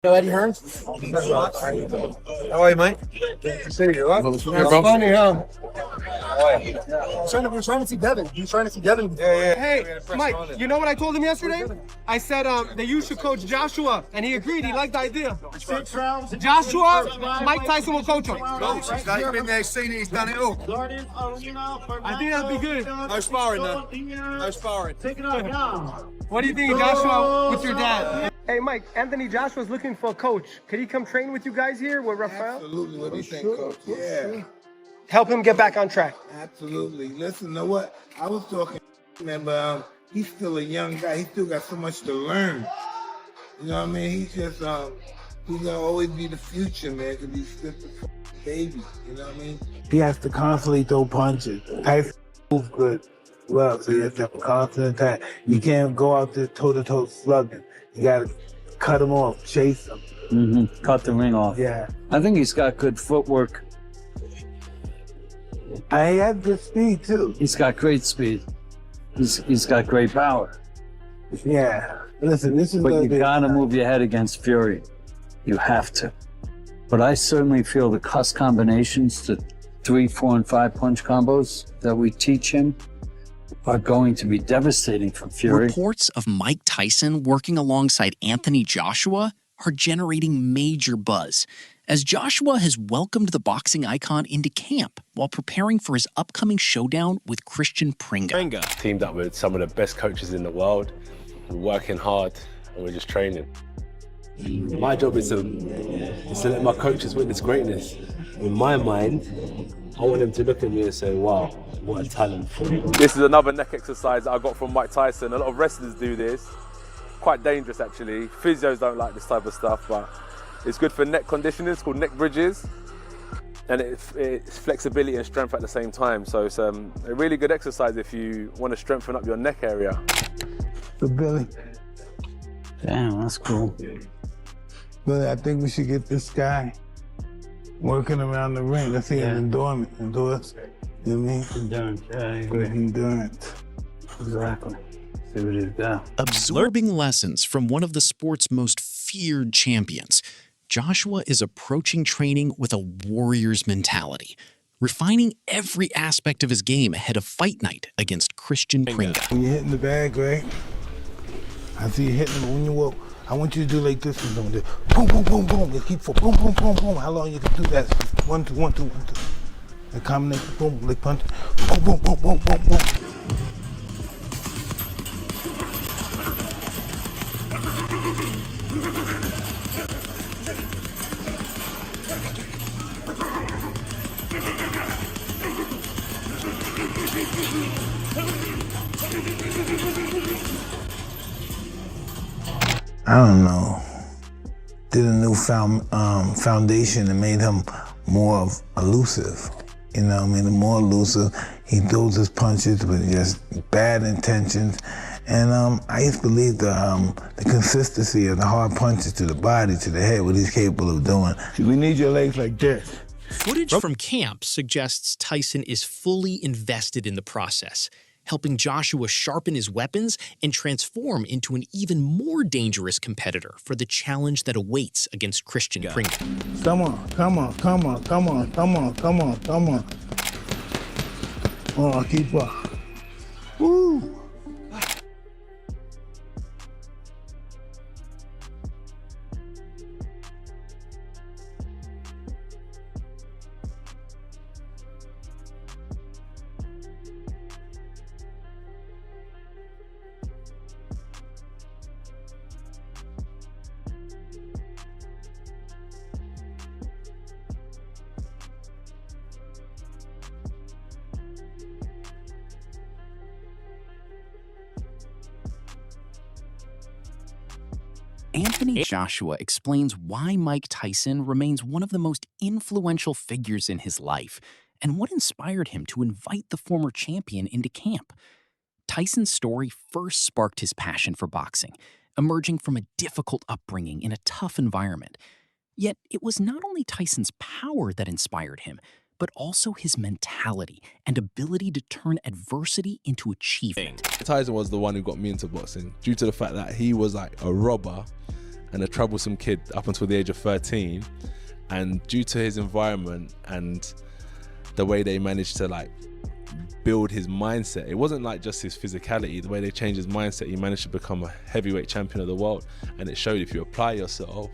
Know Eddie Hearns? How are you, mate? Good to see you. Right? That's Funny, huh? We're trying to see Devin. He's trying to see Devin. Yeah. Hey, Mike, you know what I told him yesterday? I said that you should coach Joshua, and he agreed. He liked the idea. 6 rounds. Joshua, Mike Tyson will coach him. Coach, he's been there, seen it, he's done it all. I think that'd be good. No sparring, though. No sparring. What do you think of Joshua with your dad? Hey, Mike, Anthony Joshua's looking for a coach. Could he come train with you guys here with Rafael? Absolutely. What do you think, Coach? Yeah, Help him get back on track. absolutely. Listen, know what? I was talking, man, but he's still a young guy. He still got so much to learn. You know what I mean? He's just, he's gonna always be the future, man, because he's just a baby. You know what I mean? He has to constantly throw punches. Tyson moves good. Well, so he has to have a constant attack. You can't go out there toe-to-toe slugging. You gotta cut him off, chase him. Cut the ring off. Yeah. I think he's got good footwork. He has good speed, too. He's got great speed. He's got great power. Yeah. Listen, this is But gonna you be- gotta move your head against Fury. You have to. But I certainly feel the cuss combinations, the 3, 4, and 5 punch combos that we teach him are going to be devastating for Fury. Reports of Mike Tyson working alongside Anthony Joshua are generating major buzz, as Joshua has welcomed the boxing icon into camp while preparing for his upcoming showdown with Kristian Prenga. Teamed up with some of the best coaches in the world. We're working hard and we're just training. My job is to let my coaches witness greatness. In my mind, I want them to look at me and say, wow, what a talent. This is another neck exercise that I got from Mike Tyson. A lot of wrestlers do this. Quite dangerous actually. Physios don't like this type of stuff, but it's good for neck conditioning. It's called neck bridges. And it's flexibility and strength at the same time. So it's a really good exercise if you want to strengthen up your neck area. So, Billy, Damn, that's cool. I think we should get this guy working around the ring. Let's see him endurance. You know what I mean? Endurance, yeah, I agree. Endurance. Exactly. See what he's got. Absorbing lessons from one of the sport's most feared champions, Joshua is approaching training with a warrior's mentality, refining every aspect of his game ahead of fight night against Kristian Prenga. When you're hitting the bag, right? I see you hitting them. When you walk, I want you to do like this. And do boom, boom, boom, boom. You keep for boom, boom, boom, boom. How long you can do that? 1, 2, 1, 2, 1, 2. The combination, boom, like punch. Boom, boom, boom, boom, boom, boom. I don't know. Did a new foundation that made him more elusive. You know what I mean? More elusive. He throws his punches with just bad intentions. And I used to believe the consistency of the hard punches to the body, to the head, what he's capable of doing. We need your legs like this. Footage from camp suggests Tyson is fully invested in the process, helping Joshua sharpen his weapons and transform into an even more dangerous competitor for the challenge that awaits against Kristian Prenga. Come on, come on, come on, come on, come on, come on, come on. Oh, keep up. Woo! Anthony Joshua explains why Mike Tyson remains one of the most influential figures in his life and what inspired him to invite the former champion into camp. Tyson's story first sparked his passion for boxing, emerging from a difficult upbringing in a tough environment. Yet it was not only Tyson's power that inspired him, but also his mentality and ability to turn adversity into achievement. Tyson was the one who got me into boxing due to the fact that he was like a robber and a troublesome kid up until the age of 13. And due to his environment and the way they managed to like build his mindset, it wasn't like just his physicality, the way they changed his mindset, he managed to become a heavyweight champion of the world. And it showed if you apply yourself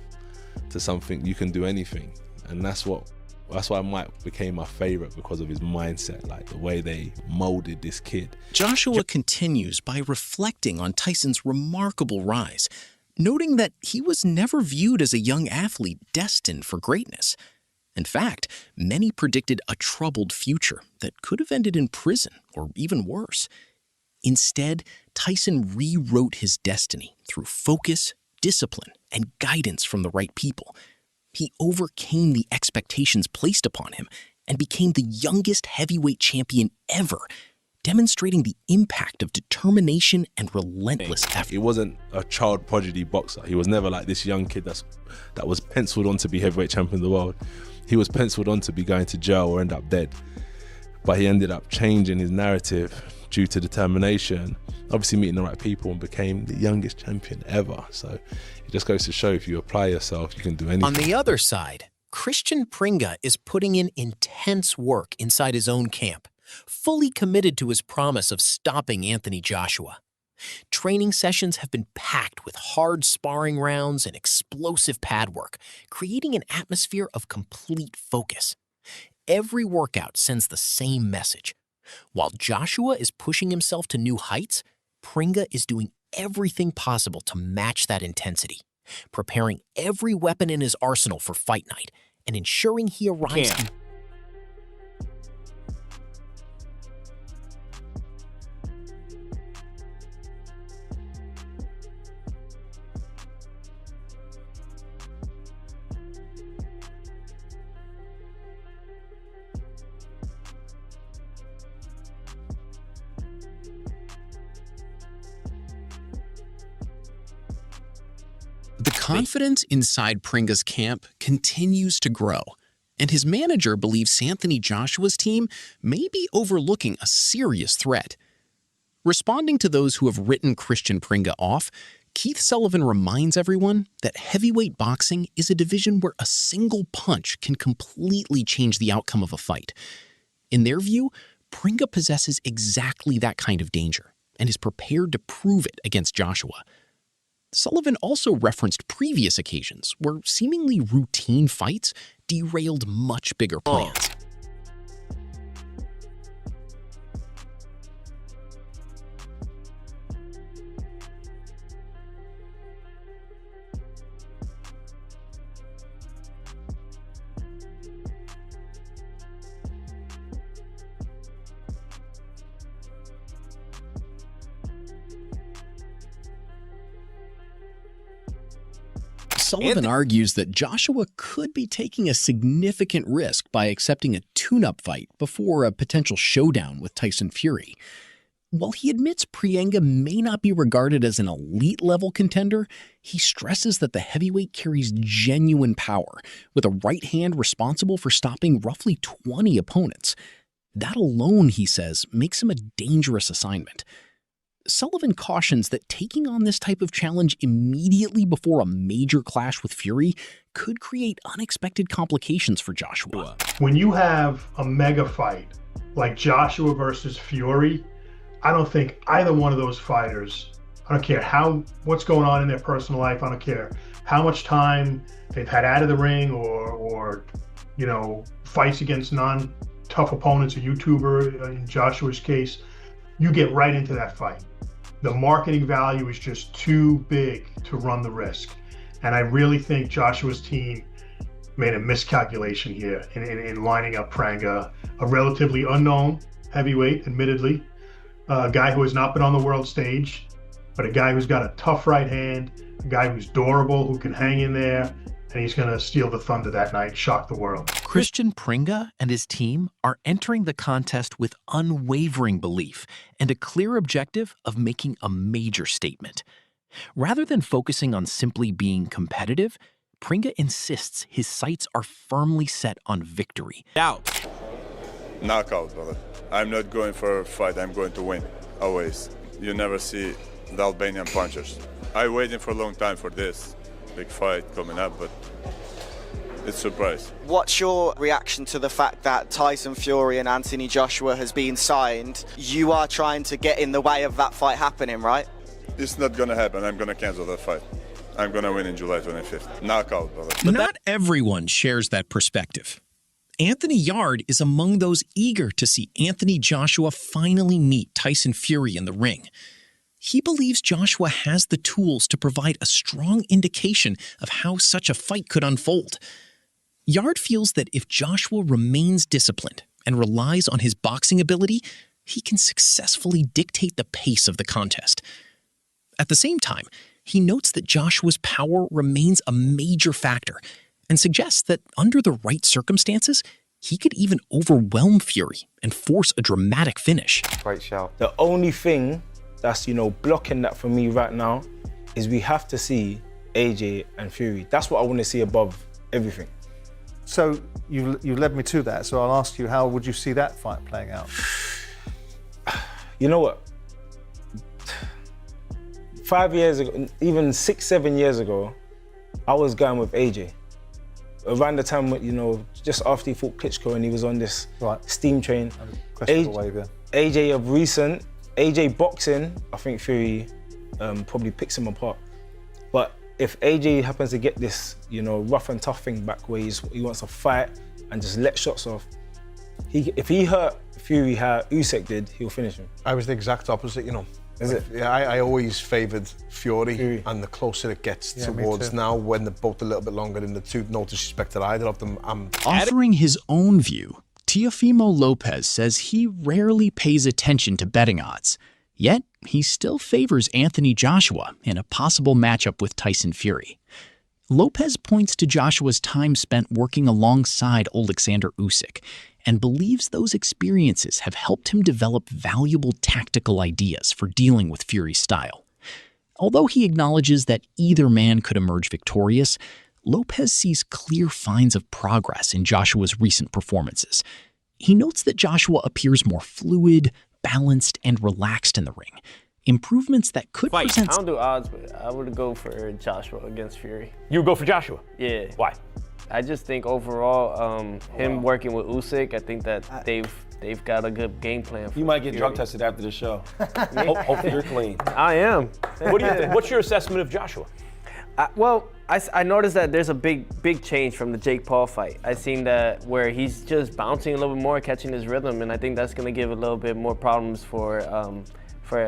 to something, you can do anything. And that's why Mike became my favorite, because of his mindset, like the way they molded this kid. Joshua continues by reflecting on Tyson's remarkable rise, noting that he was never viewed as a young athlete destined for greatness. In fact, many predicted a troubled future that could have ended in prison or even worse. Instead, Tyson rewrote his destiny through focus, discipline, and guidance from the right people. He overcame the expectations placed upon him and became the youngest heavyweight champion ever, demonstrating the impact of determination and relentless effort. He wasn't a child prodigy boxer. He was never like this young kid that was penciled on to be heavyweight champion of the world. He was penciled on to be going to jail or end up dead. But he ended up changing his narrative due to determination, obviously meeting the right people, and became the youngest champion ever. So it just goes to show if you apply yourself, you can do anything. On the other side, Kristian Prenga is putting in intense work inside his own camp, fully committed to his promise of stopping Anthony Joshua. Training sessions have been packed with hard sparring rounds and explosive pad work, creating an atmosphere of complete focus. Every workout sends the same message. While Joshua is pushing himself to new heights, Prenga is doing everything possible to match that intensity, preparing every weapon in his arsenal for fight night and ensuring he arrives in The confidence inside Prenga's camp continues to grow, and his manager believes Anthony Joshua's team may be overlooking a serious threat. Responding to those who have written Kristian Prenga off, Keith Sullivan reminds everyone that heavyweight boxing is a division where a single punch can completely change the outcome of a fight. In their view, Prenga possesses exactly that kind of danger and is prepared to prove it against Joshua. Sullivan also referenced previous occasions where seemingly routine fights derailed much bigger plans. Sullivan argues that Joshua could be taking a significant risk by accepting a tune-up fight before a potential showdown with Tyson Fury. While he admits Prenga may not be regarded as an elite-level contender, he stresses that the heavyweight carries genuine power, with a right hand responsible for stopping roughly 20 opponents. That alone, he says, makes him a dangerous assignment. Sullivan cautions that taking on this type of challenge immediately before a major clash with Fury could create unexpected complications for Joshua. When you have a mega fight like Joshua versus Fury, I don't think either one of those fighters, I don't care what's going on in their personal life, I don't care how much time they've had out of the ring or fights against non-tough opponents, a YouTuber in Joshua's case, you get right into that fight. The marketing value is just too big to run the risk. And I really think Joshua's team made a miscalculation here in lining up Prenga, a relatively unknown heavyweight, admittedly, a guy who has not been on the world stage, but a guy who's got a tough right hand, a guy who's durable, who can hang in there, and he's going to steal the thunder that night, shock the world. Kristian Prenga and his team are entering the contest with unwavering belief and a clear objective of making a major statement. Rather than focusing on simply being competitive, Prenga insists his sights are firmly set on victory. Knockout, brother. I'm not going for a fight, I'm going to win, always. You never see the Albanian punchers. I'm waiting for a long time for this. big fight coming up, but it's a surprise. What's your reaction to the fact that Tyson Fury and Anthony Joshua has been signed? You are trying to get in the way of that fight happening, right? It's not gonna happen. I'm gonna cancel that fight. I'm gonna win in July 25th. Knockout, brother. But not everyone shares that perspective. Anthony Yarde is among those eager to see Anthony Joshua finally meet Tyson Fury in the ring. He believes Joshua has the tools to provide a strong indication of how such a fight could unfold. Yarde feels that if Joshua remains disciplined and relies on his boxing ability, he can successfully dictate the pace of the contest. At the same time, he notes that Joshua's power remains a major factor and suggests that under the right circumstances, he could even overwhelm Fury and force a dramatic finish. Great shout. The only thing that's, blocking that for me right now is we have to see AJ and Fury. That's what I want to see above everything. So you led me to that, so I'll ask you, how would you see that fight playing out? You know what? 5 years ago, even 6-7 years ago, I was going with AJ. Around the time, just after he fought Klitschko and he was on this steam train. AJ of recent, AJ boxing, I think Fury probably picks him apart. But if AJ happens to get this, rough and tough thing back where he wants to fight and just let shots off, if he hurt Fury how Usyk did, he'll finish him. I was the exact opposite, Is it? Yeah, I always favoured Fury, and the closer it gets towards now, when they're both a little bit longer in the tooth, no disrespect to either of them, Offering his own view, Teofimo Lopez says he rarely pays attention to betting odds, yet he still favors Anthony Joshua in a possible matchup with Tyson Fury. Lopez points to Joshua's time spent working alongside Alexander Usyk and believes those experiences have helped him develop valuable tactical ideas for dealing with Fury's style. Although he acknowledges that either man could emerge victorious, Lopez sees clear signs of progress in Joshua's recent performances. He notes that Joshua appears more fluid, balanced, and relaxed in the ring, improvements that could present... I don't do odds, but I would go for Joshua against Fury. You would go for Joshua? Yeah. Why? I just think overall, him working with Usyk, I think that they've got a good game plan. You might get drug tested after the show. Hopefully you're clean. I am. What do you think? What's your assessment of Joshua? I noticed that there's a big change from the Jake Paul fight. I seen that where he's just bouncing a little bit more, catching his rhythm, and I think that's going to give a little bit more problems for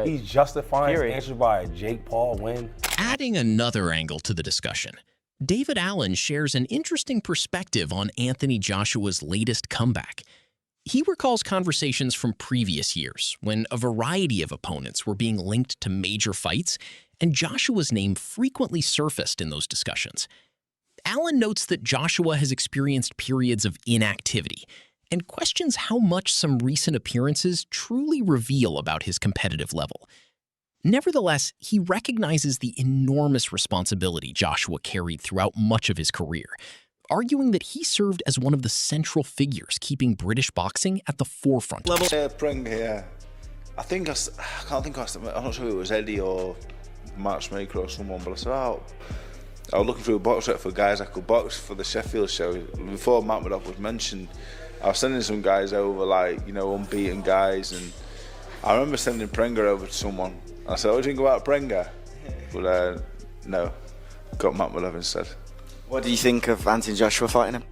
He's justifying Fury. his answer by a Jake Paul win. Adding another angle to the discussion, David Allen shares an interesting perspective on Anthony Joshua's latest comeback. He recalls conversations from previous years when a variety of opponents were being linked to major fights, and Joshua's name frequently surfaced in those discussions. Allen notes that Joshua has experienced periods of inactivity and questions how much some recent appearances truly reveal about his competitive level. Nevertheless, he recognizes the enormous responsibility Joshua carried throughout much of his career, arguing that he served as one of the central figures keeping British boxing at the forefront. Prenga, yeah. I can't think I'm not sure if it was Eddie or Matchmaker or someone, but I said, I was looking through a box set for guys I could box for the Sheffield show. Before Mamadov was mentioned, I was sending some guys over, unbeaten guys, and I remember sending Prenga over to someone. I said, what do you think about Prenga? But no, got Mamadov instead. What do you think of Anthony Joshua fighting him?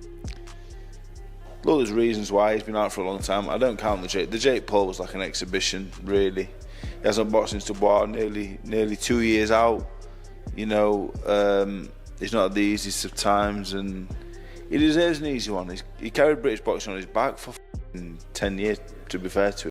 Look, there's reasons why. He's been out for a long time. I don't count the Jake. The Jake Paul was like an exhibition, really. He hasn't boxed since Dubois, nearly 2 years out. He's not had the easiest of times, and he deserves an easy one. He carried British boxing on his back for 10 years, to be fair to him.